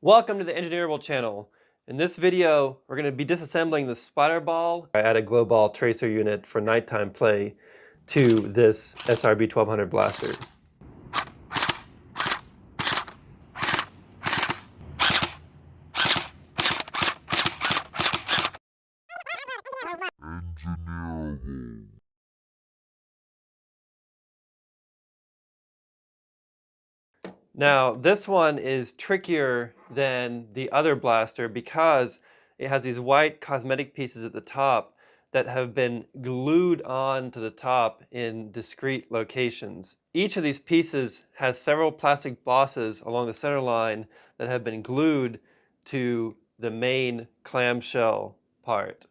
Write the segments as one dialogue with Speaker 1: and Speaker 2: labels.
Speaker 1: Welcome to the Engineerable channel. In this video, we're going to be disassembling the Splatrball. I added a glow ball tracer unit for nighttime play to this SRB1200 blaster. Now, this one is trickier than the other blaster because it has these white cosmetic pieces at the top that have been glued on to the top in discrete locations. Each of these pieces has several plastic bosses along the center line that have been glued to the main clamshell part.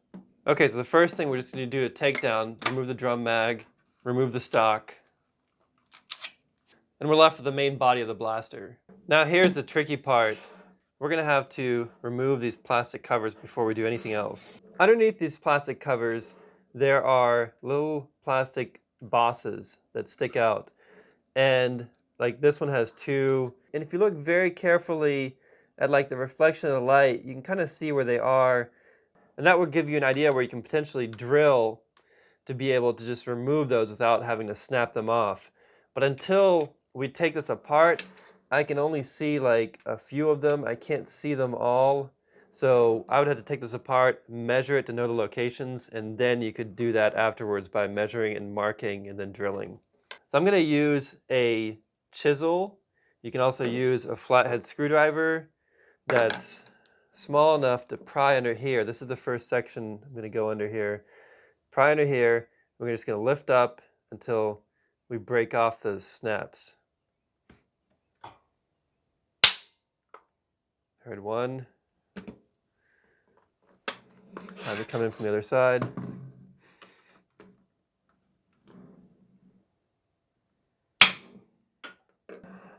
Speaker 1: Okay, so the first thing we're just going to do a takedown, remove the drum mag, remove the stock, and we're left with the main body of the blaster. Now here's the tricky part. We're going to have to remove these plastic covers before we do anything else. Underneath these plastic covers, there are little plastic bosses that stick out. And like this one has two. And if you look very carefully at like the reflection of the light, you can kind of see where they are. And that would give you an idea where you can potentially drill to be able to just remove those without having to snap them off. But until we take this apart, I can only see like a few of them. I can't see them all. So I would have to take this apart, measure it to know the locations, and then you could do that afterwards by measuring and marking and then drilling. So I'm going to use a chisel. You can also use a flathead screwdriver that's small enough to pry under here. This is the first section I'm going to go under here. Pry under here. We're just going to lift up until we break off those snaps. Heard one. Time to come in from the other side.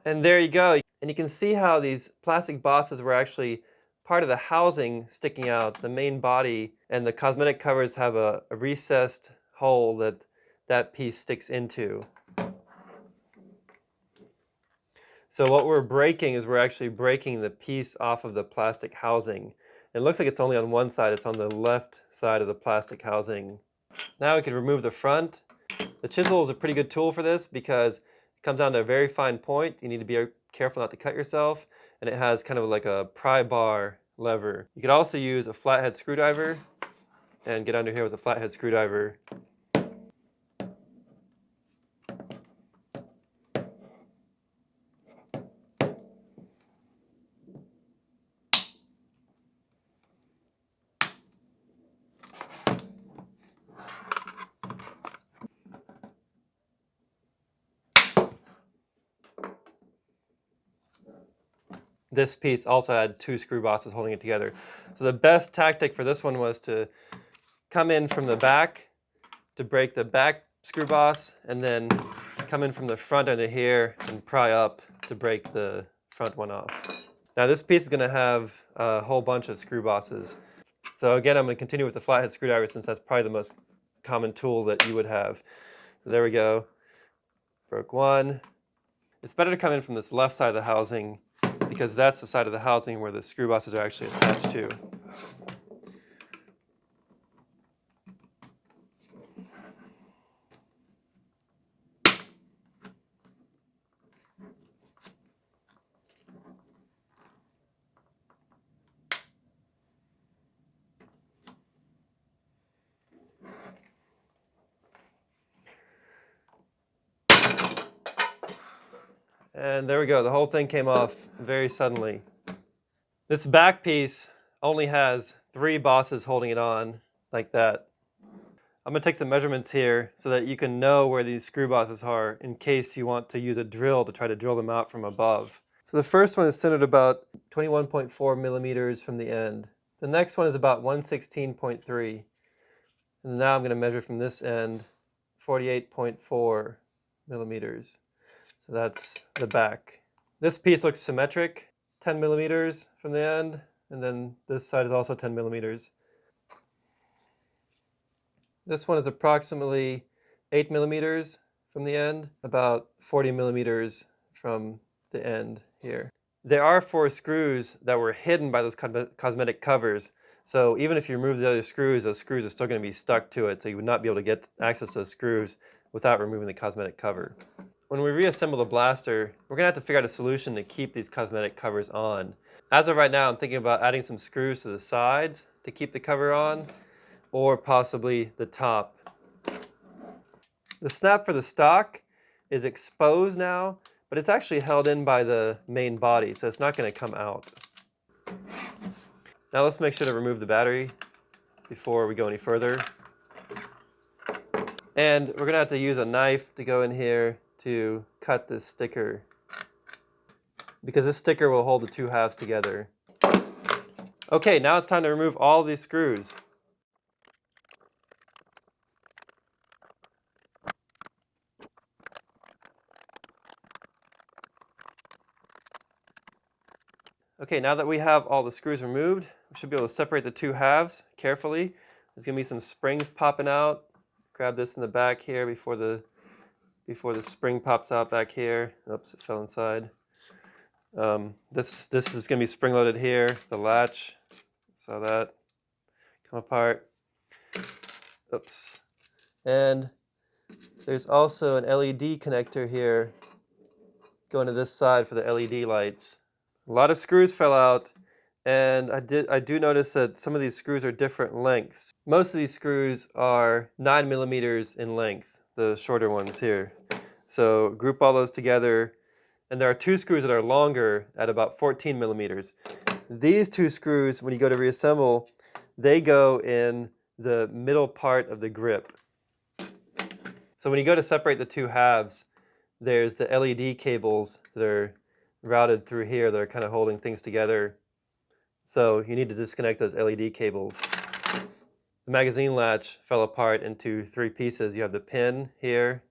Speaker 1: And there you go. And you can see how these plastic bosses were actually part of the housing sticking out, the main body, and the cosmetic covers have a recessed hole that that piece sticks into. So what we're breaking is we're actually breaking the piece off of the plastic housing. It looks like it's only on one side. It's on the left side of the plastic housing. Now we can remove the front. The chisel is a pretty good tool for this because it comes down to a very fine point. You need to be careful not to cut yourself. And it has kind of like a pry bar lever. You could also use a flathead screwdriver and get under here with a flathead screwdriver. This piece also had two screw bosses holding it together. So the best tactic for this one was to come in from the back to break the back screw boss, and then come in from the front under here and pry up to break the front one off. Now this piece is going to have a whole bunch of screw bosses. So again, I'm going to continue with the flathead screwdriver since that's probably the most common tool that you would have. So there we go. Broke one. It's better to come in from this left side of the housing because that's the side of the housing where the screw bosses are actually attached to. And there we go, the whole thing came off very suddenly. This back piece only has 3 bosses holding it on, like that. I'm going to take some measurements here so that you can know where these screw bosses are in case you want to use a drill to try to drill them out from above. So the first one is centered about 21.4 millimeters from the end. The next one is about 116.3. And now I'm going to measure from this end 48.4 millimeters. So that's the back. This piece looks symmetric, 10 millimeters from the end, and then this side is also 10 millimeters. This one is approximately 8 millimeters from the end, about 40 millimeters from the end here. There are 4 screws that were hidden by those cosmetic covers. So even if you remove the other screws, those screws are still going to be stuck to it. So you would not be able to get access to those screws without removing the cosmetic cover. When we reassemble the blaster, we're going to have to figure out a solution to keep these cosmetic covers on. As of right now, I'm thinking about adding some screws to the sides to keep the cover on, or possibly the top. The snap for the stock is exposed now, but it's actually held in by the main body, so it's not going to come out. Now let's make sure to remove the battery before we go any further. And we're going to have to use a knife to go in here to cut this sticker, because this sticker will hold the 2 halves together. Okay, now it's time to remove all these screws. Okay, now that we have all the screws removed, we should be able to separate the 2 halves carefully. There's going to be some springs popping out. Grab this in the back here before the spring pops out back here. Oops, it fell inside. This is going to be spring loaded here, the latch. Saw that come apart. Oops. And there's also an LED connector here going to this side for the LED lights. A lot of screws fell out, and I do notice that some of these screws are different lengths. Most of these screws are 9 millimeters in length, the shorter ones here. So group all those together, and there are 2 screws that are longer at about 14 millimeters. These 2 screws, when you go to reassemble, they go in the middle part of the grip. So when you go to separate the 2 halves, there's the LED cables that are routed through here that are kind of holding things together. So you need to disconnect those LED cables. The magazine latch fell apart into 3 pieces. You have the pin here.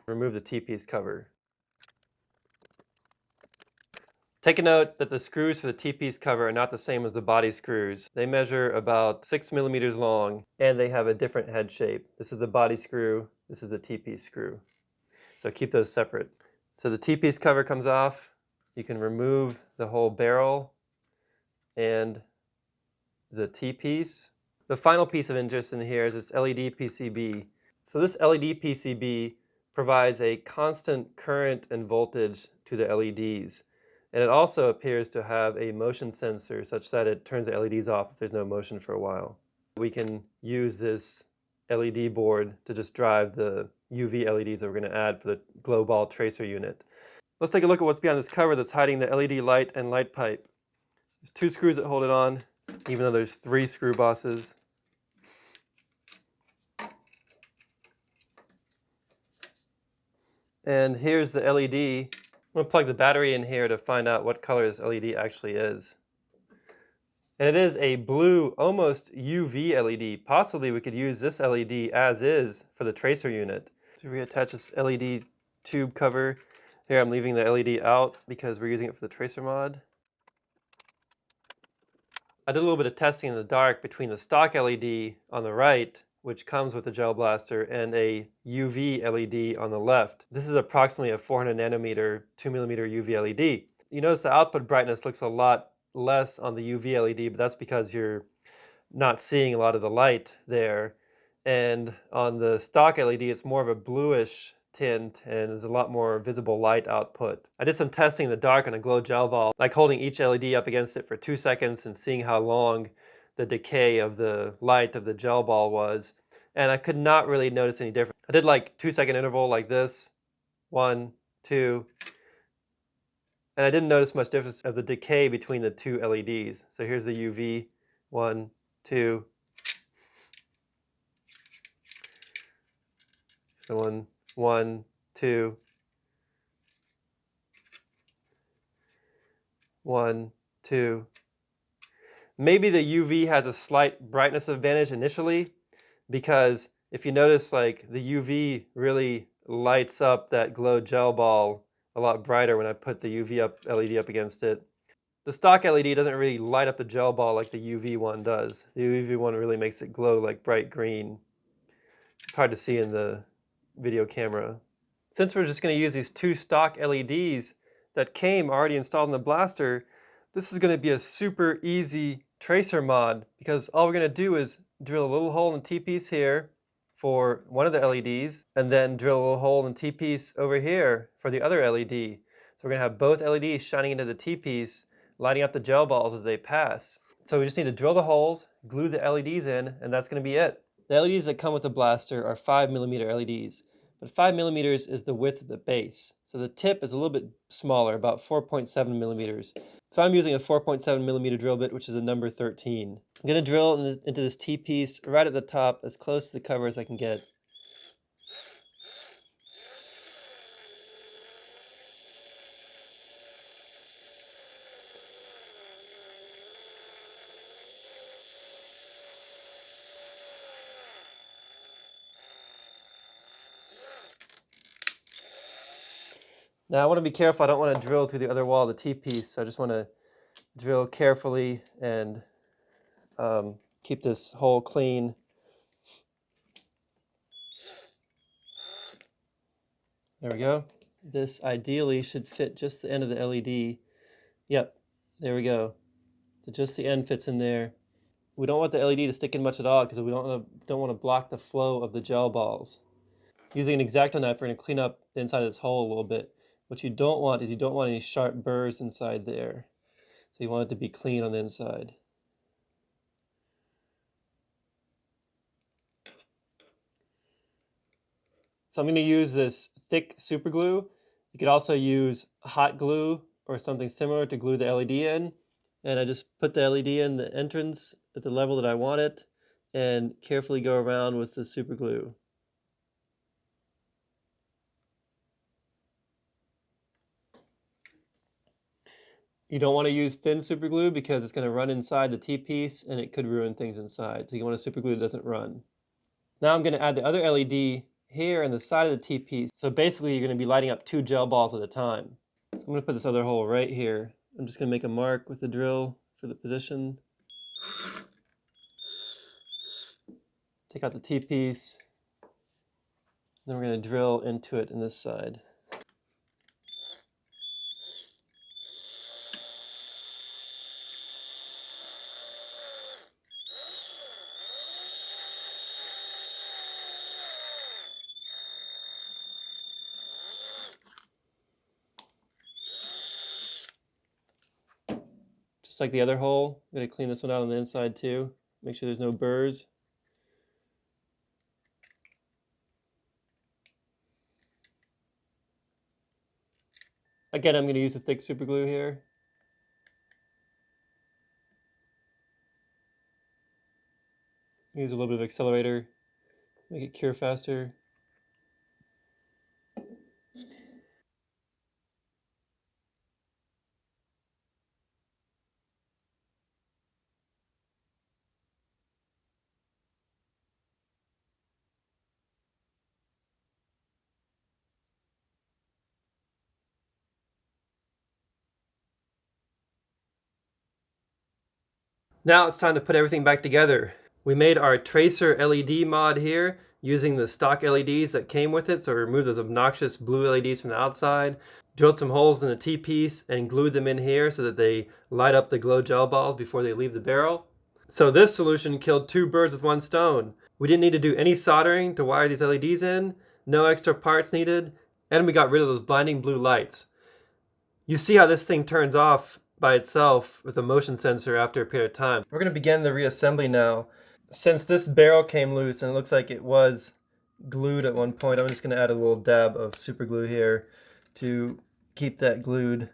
Speaker 1: Remove the T-piece cover. Take a note that the screws for the T-piece cover are not the same as the body screws. They measure about 6 millimeters long, and they have a different head shape. This is the body screw, this is the T-piece screw. So keep those separate. So the T-piece cover comes off. You can remove the whole barrel and the T-piece. The final piece of interest in here is this LED PCB. So this LED PCB provides a constant current and voltage to the LEDs. And it also appears to have a motion sensor such that it turns the LEDs off if there's no motion for a while. We can use this LED board to just drive the UV LEDs that we're going to add for the glow ball tracer unit. Let's take a look at what's behind this cover that's hiding the LED light and light pipe. There's 2 screws that hold it on, even though there's 3 screw bosses. And here's the LED. I'm going to plug the battery in here to find out what color this LED actually is. And it is a blue, almost UV LED. Possibly we could use this LED as is for the tracer unit. To reattach this LED tube cover, here I'm leaving the LED out because we're using it for the tracer mod. I did a little bit of testing in the dark between the stock LED on the right, which comes with the gel blaster, and a UV LED on the left. This is approximately a 400 nanometer, 2 millimeter UV LED. You notice the output brightness looks a lot less on the UV LED, but that's because you're not seeing a lot of the light there. And on the stock LED, it's more of a bluish tint and there's a lot more visible light output. I did some testing in the dark on a glow gel ball, like holding each LED up against it for 2 seconds and seeing how long the decay of the light of the gel ball was, and I could not really notice any difference. I did like 2-second interval like this, 1, 2, and I didn't notice much difference of the decay between the 2 LEDs. So here's the UV, 1, 2, so 1, 2, 1, 2. Maybe the UV has a slight brightness advantage initially, because if you notice, like, the UV really lights up that glow gel ball a lot brighter when I put the LED up against it. The stock LED doesn't really light up the gel ball like the UV one does. The UV one really makes it glow like bright green. It's hard to see in the video camera. Since we're just going to use these 2 stock LEDs that came already installed in the blaster, this is going to be a super easy tracer mod, because all we're going to do is drill a little hole in the T-piece here for one of the LEDs, and then drill a little hole in the T-piece over here for the other LED. So we're going to have both LEDs shining into the T-piece, lighting up the gel balls as they pass. So we just need to drill the holes, glue the LEDs in, and that's going to be it. The LEDs that come with the blaster are 5mm LEDs, but 5mm is the width of the base. So the tip is a little bit smaller, about 4.7mm. So I'm using a 4.7mm drill bit, which is a number 13. I'm going to drill into this T-piece right at the top, as close to the cover as I can get. Now I want to be careful, I don't want to drill through the other wall of the T-piece, so I just want to drill carefully and keep this hole clean. There we go. This ideally should fit just the end of the LED. Yep, there we go. So just the end fits in there. We don't want the LED to stick in much at all because we don't want to block the flow of the gel balls. Using an X-Acto knife, we're going to clean up the inside of this hole a little bit. What you don't want is you don't want any sharp burrs inside there. So you want it to be clean on the inside. So I'm going to use this thick super glue. You could also use hot glue or something similar to glue the LED in. And I just put the LED in the entrance at the level that I want it and carefully go around with the super glue. You don't want to use thin super glue because it's going to run inside the T-piece and it could ruin things inside. So you want a super glue that doesn't run. Now I'm going to add the other LED here on the side of the T-piece. So basically you're going to be lighting up 2 gel balls at a time. So I'm going to put this other hole right here. I'm just going to make a mark with the drill for the position. Take out the T-piece. Then we're going to drill into it in this side. Just like the other hole, I'm going to clean this one out on the inside too. Make sure there's no burrs. Again, I'm going to use a thick super glue here. Use a little bit of accelerator, make it cure faster. Now it's time to put everything back together. We made our tracer LED mod here using the stock LEDs that came with it, so we removed those obnoxious blue LEDs from the outside, drilled some holes in the T-piece and glued them in here so that they light up the glow gel balls before they leave the barrel. So this solution killed 2 birds with 1 stone. We didn't need to do any soldering to wire these LEDs in, no extra parts needed, and we got rid of those blinding blue lights. You see how this thing turns off by itself with a motion sensor after a period of time. We're going to begin the reassembly now. Since this barrel came loose and it looks like it was glued at one point, I'm just going to add a little dab of super glue here to keep that glued.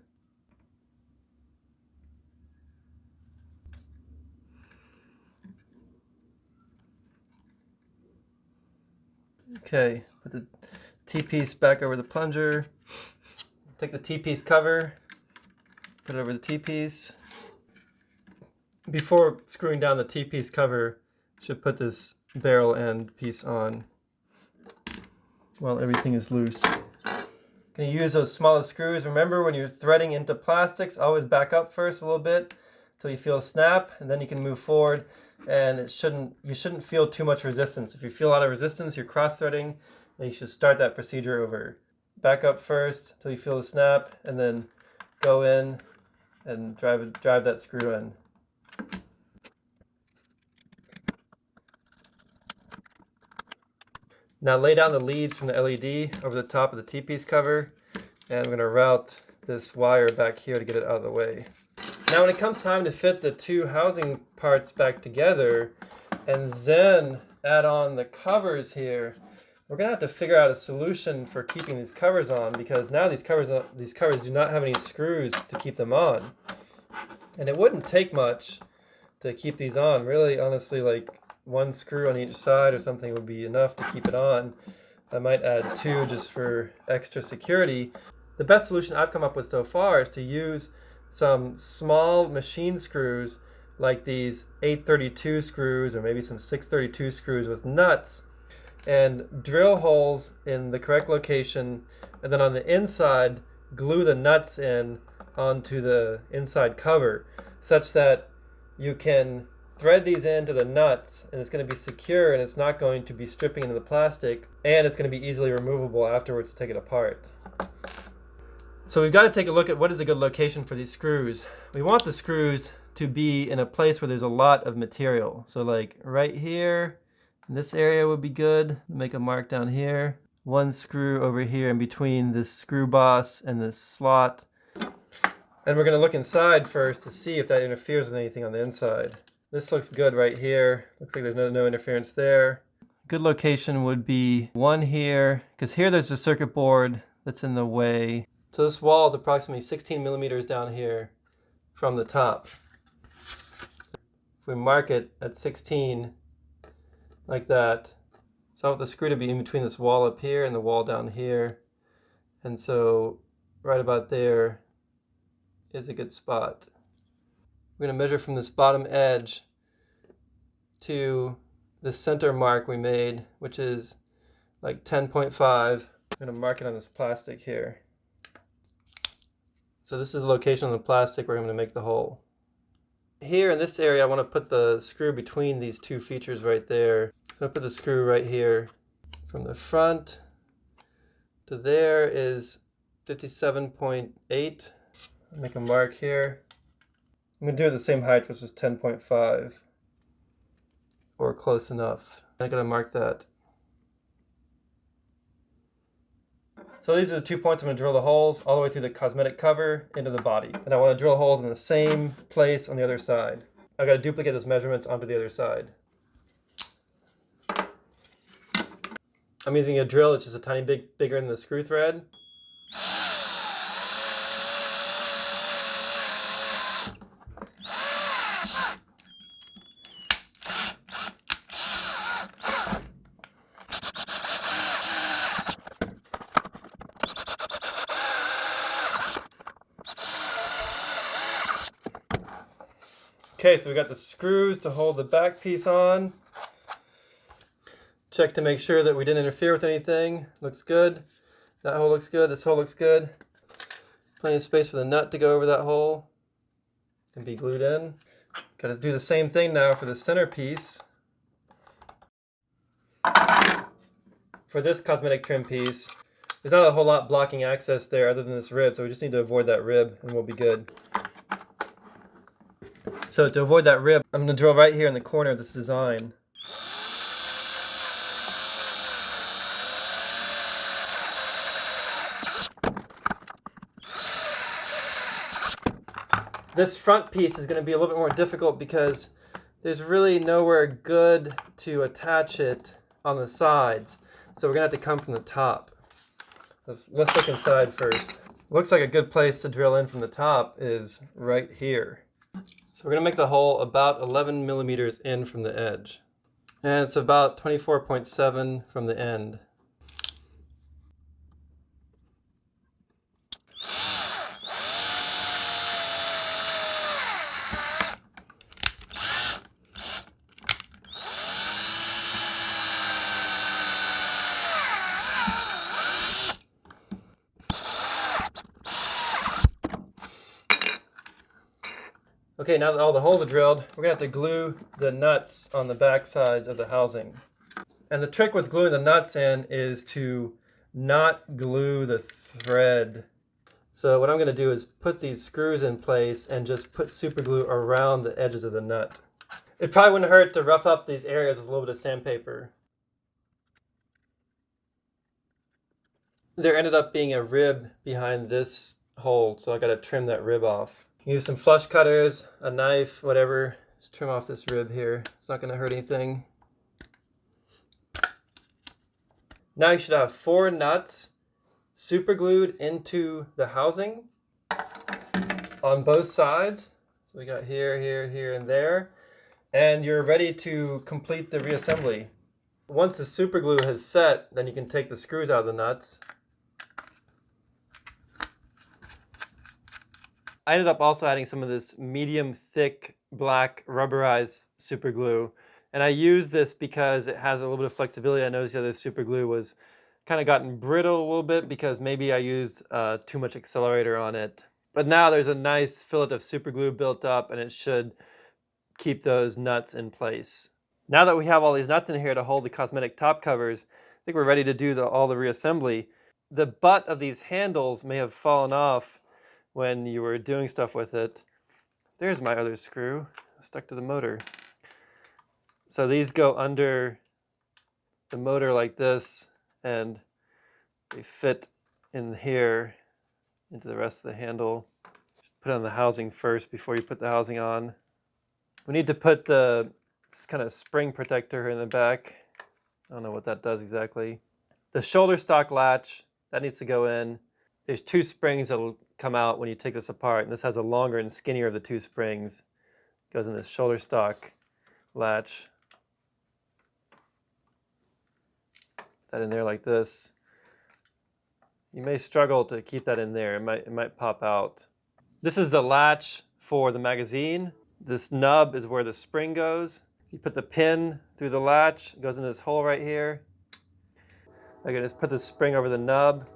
Speaker 1: Okay, put the T-piece back over the plunger. Take the T-piece cover, put it over the T-piece. Before screwing down the T-piece cover, should put this barrel end piece on while everything is loose. Going to use those smallest screws. Remember, when you're threading into plastics, always back up first a little bit until you feel a snap, and then you can move forward. And you shouldn't feel too much resistance. If you feel a lot of resistance, you're cross-threading, then you should start that procedure over. back up first until you feel the snap, and then go in and drive that screw in. Now lay down the leads from the LED over the top of the T-piece cover, and I'm going to route this wire back here to get it out of the way. Now when it comes time to fit the two housing parts back together and then add on the covers here, we're going to have to figure out a solution for keeping these covers on, because now these covers do not have any screws to keep them on. And it wouldn't take much to keep these on. Really, honestly, like one screw on each side or something would be enough to keep it on. I might add two just for extra security. The best solution I've come up with so far is to use some small machine screws like these 832 screws or maybe some 632 screws with nuts, and drill holes in the correct location, and then on the inside glue the nuts in onto the inside cover such that you can thread these into the nuts and it's going to be secure and it's not going to be stripping into the plastic, and it's going to be easily removable afterwards to take it apart. So we've got to take a look at what is a good location for these screws. We want the screws to be in a place where there's a lot of material. So like right here, in this area would be good. Make a mark down here. One screw over here in between this screw boss and this slot. And we're going to look inside first to see if that interferes with anything on the inside. This looks good right here. Looks like there's no interference there. Good location would be one here, because here there's a circuit board that's in the way. So this wall is approximately 16 millimeters down here from the top. If we mark it at 16, like that, so I want the screw to be in between this wall up here and the wall down here. And so right about there is a good spot. We're going to measure from this bottom edge to the center mark we made, which is like 10.5. I'm going to mark it on this plastic here. So this is the location on the plastic where I'm going to make the hole. Here in this area, I want to put the screw between these two features right there. So I put the screw right here. From the front to there is 57.8. Make a mark here. I'm going to do it the same height, which is 10.5. Or close enough. I got to mark that. So these are the 2 points I'm going to drill the holes all the way through the cosmetic cover into the body. And I want to drill holes in the same place on the other side. I've got to duplicate those measurements onto the other side. I'm using a drill that's just a tiny bit bigger than the screw thread. Okay, so we got the screws to hold the back piece on. Check to make sure that we didn't interfere with anything. Looks good. That hole looks good. This hole looks good. Plenty of space for the nut to go over that hole and be glued in. Got to do the same thing now for the center piece. For this cosmetic trim piece, there's not a whole lot blocking access there other than this rib, so we just need to avoid that rib and we'll be good. So to avoid that rib, I'm going to drill right here in the corner of this design. This front piece is going to be a little bit more difficult because there's really nowhere good to attach it on the sides. So we're going to have to come from the top. Let's look inside first. Looks like a good place to drill in from the top is right here. So we're going to make the hole about 11 millimeters in from the edge. And it's about 24.7 from the end. Okay, now that all the holes are drilled, we're going to have to glue the nuts on the back sides of the housing. And the trick with gluing the nuts in is to not glue the thread. So what I'm going to do is put these screws in place and just put super glue around the edges of the nut. It probably wouldn't hurt to rough up these areas with a little bit of sandpaper. There ended up being a rib behind this hole, so I got to trim that rib off. Use some flush cutters, a knife, whatever. Just trim off this rib here. It's not going to hurt anything. Now you should have 4 nuts super glued into the housing on both sides. So we got here, here, here, and there. And you're ready to complete the reassembly. Once the super glue has set, then you can take the screws out of the nuts. I ended up also adding some of this medium thick black rubberized super glue. And I use this because it has a little bit of flexibility. I noticed the other super glue was kind of gotten brittle a little bit because maybe I used too much accelerator on it. But now there's a nice fillet of super glue built up, and it should keep those nuts in place. Now that we have all these nuts in here to hold the cosmetic top covers, I think we're ready to do all the reassembly. The butt of these handles may have fallen off when you were doing stuff with it. There's my other screw stuck to the motor. So these go under the motor like this, and they fit in here into the rest of the handle. Put on the housing first before you put the housing on. We need to put the kind of spring protector in the back. I don't know what that does exactly. The shoulder stock latch, that needs to go in. There's 2 springs that will come out when you take this apart, and this has a longer and skinnier of the 2 springs. It goes in this shoulder stock latch. Put that in there like this. You may struggle to keep that in there. It might pop out. This is the latch for the magazine. This nub is where the spring goes. You put the pin through the latch, it goes in this hole right here. I can just put the spring over the nub.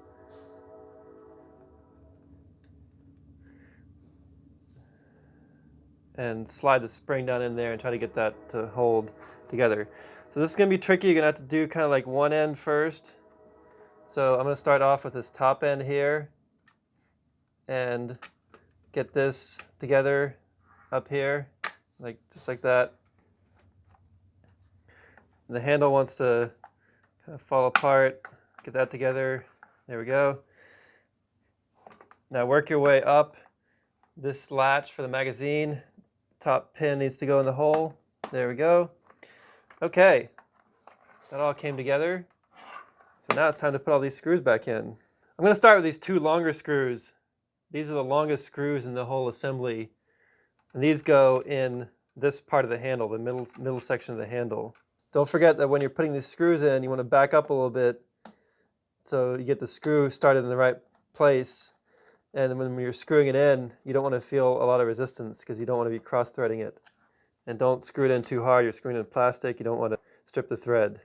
Speaker 1: And slide the spring down in there and try to get that to hold together. So this is going to be tricky. You're going to have to do kind of like one end first. So I'm going to start off with this top end here and get this together up here, just like that. The handle wants to kind of fall apart. Get that together. There we go. Now work your way up this latch for the magazine. Top pin needs to go in the hole. There we go. Okay, that all came together. So now it's time to put all these screws back in. I'm going to start with these 2 longer screws. These are the longest screws in the whole assembly. And these go in this part of the handle, the middle section of the handle. Don't forget that when you're putting these screws in, you want to back up a little bit so you get the screw started in the right place. And then when you're screwing it in, you don't want to feel a lot of resistance because you don't want to be cross-threading it. And don't screw it in too hard. You're screwing in plastic. You don't want to strip the thread.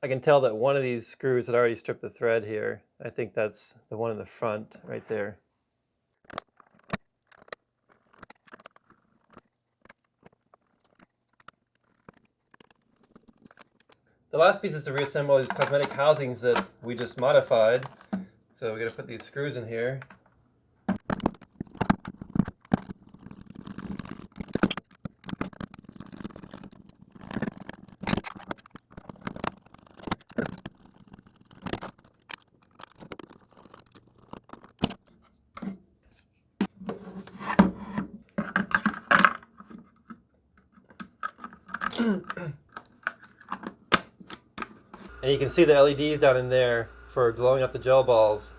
Speaker 1: I can tell that one of these screws had already stripped the thread here. I think that's the one in the front right there. The last piece is to reassemble these cosmetic housings that we just modified. So we're going to put these screws in here. And you can see the LEDs down in there for glowing up the gel balls.